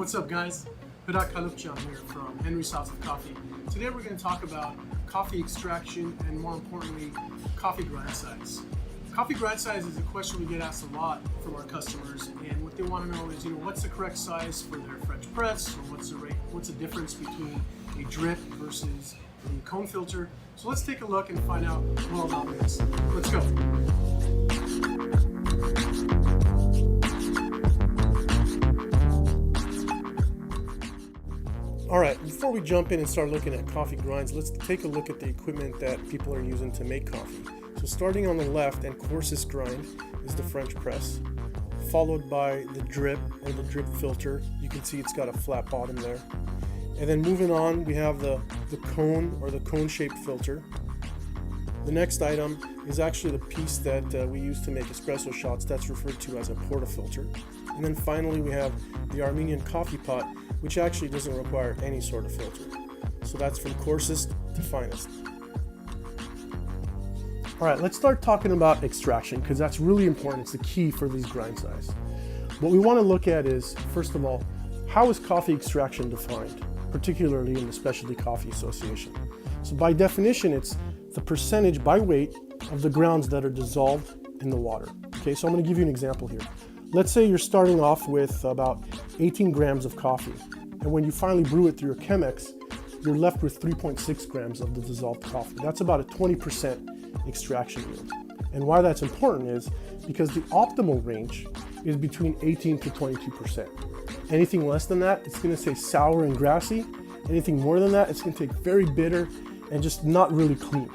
What's up, guys? Hirak Kalupcan here from Henry's House of Coffee. Today we're going to talk about coffee extraction and, more importantly, coffee grind size. Coffee grind size is a question we get asked a lot from our customers, and what they want to know is, what's the correct size for their French press, or what's the difference between a drip versus a cone filter. So let's take a look and find out more about this. Let's go. Alright, before we jump in and start looking at coffee grinds, let's take a look at the equipment that people are using to make coffee. So starting on the left and coarsest grind is the French press, followed by the drip or the drip filter. You can see it's got a flat bottom there. And then moving on, we have the cone or the cone-shaped filter. The next item is actually the piece that we use to make espresso shots. That's referred to as a portafilter. And then finally, we have the Armenian coffee pot, which actually doesn't require any sort of filter. So that's from coarsest to finest. All right, let's start talking about extraction, because that's really important. It's the key for these grind size. What we want to look at is, first of all, how is coffee extraction defined, particularly in the Specialty Coffee Association? So by definition, it's the percentage by weight of the grounds that are dissolved in the water. Okay, so I'm going to give you an example here. Let's say you're starting off with about 18 grams of coffee, and when you finally brew it through your Chemex, you're left with 3.6 grams of the dissolved coffee. That's about a 20% extraction yield. And why that's important is because the optimal range is between 18 to 22%. Anything less than that, it's going to stay sour and grassy. Anything more than that, it's going to take very bitter and just not really clean.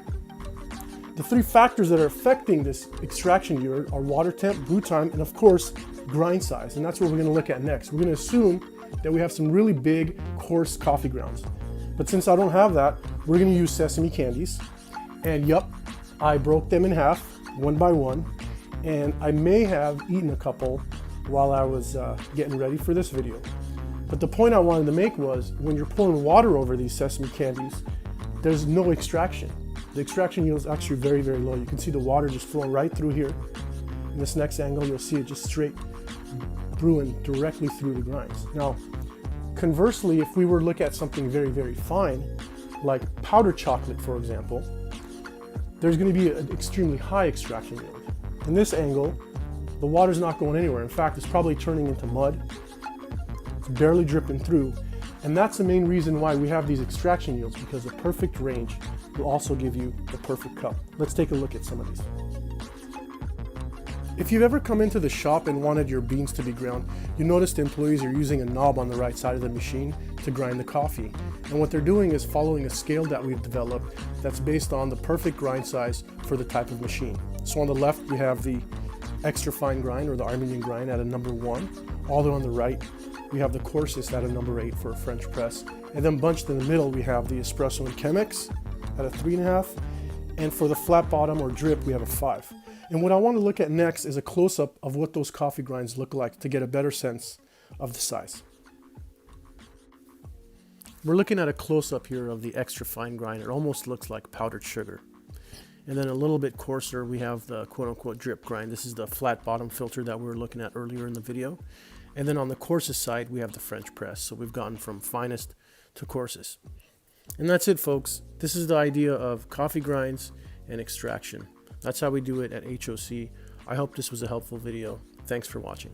The three factors that are affecting this extraction yield are water temp, brew time, and of course, grind size. And that's what we're going to look at next. We're going to assume that we have some really big, coarse coffee grounds. But since I don't have that, we're going to use sesame candies. And yup, I broke them in half, one by one. And I may have eaten a couple while I was getting ready for this video. But the point I wanted to make was, when you're pouring water over these sesame candies, there's no extraction. The extraction yield is actually very, very low. You can see the water just flowing right through here. In this next angle, you'll see it just straight brewing directly through the grinds. Now, conversely, if we were to look at something very, very fine, like powdered chocolate, for example, there's going to be an extremely high extraction yield. In this angle, the water's not going anywhere. In fact, it's probably turning into mud. It's barely dripping through. And that's the main reason why we have these extraction yields, because the perfect range will also give you the perfect cup. Let's take a look at some of these. If you've ever come into the shop and wanted your beans to be ground, you notice the employees are using a knob on the right side of the machine to grind the coffee. And what they're doing is following a scale that we've developed that's based on the perfect grind size for the type of machine. So on the left, we have the extra fine grind, or the Armenian grind, at a number 1. All the way on the right, we have the coarsest at a number 8 for a French press. And then bunched in the middle, we have the espresso and Chemex at a 3.5. And for the flat bottom or drip, we have a 5. And what I want to look at next is a close-up of what those coffee grinds look like to get a better sense of the size. We're looking at a close-up here of the extra fine grind. It almost looks like powdered sugar. And then a little bit coarser, we have the quote-unquote drip grind. This is the flat bottom filter that we were looking at earlier in the video. And then on the coarsest side, we have the French press. So we've gotten from finest to coarsest. And that's it, folks. This is the idea of coffee grinds and extraction. That's how we do it at HOC. I hope this was a helpful video. Thanks for watching.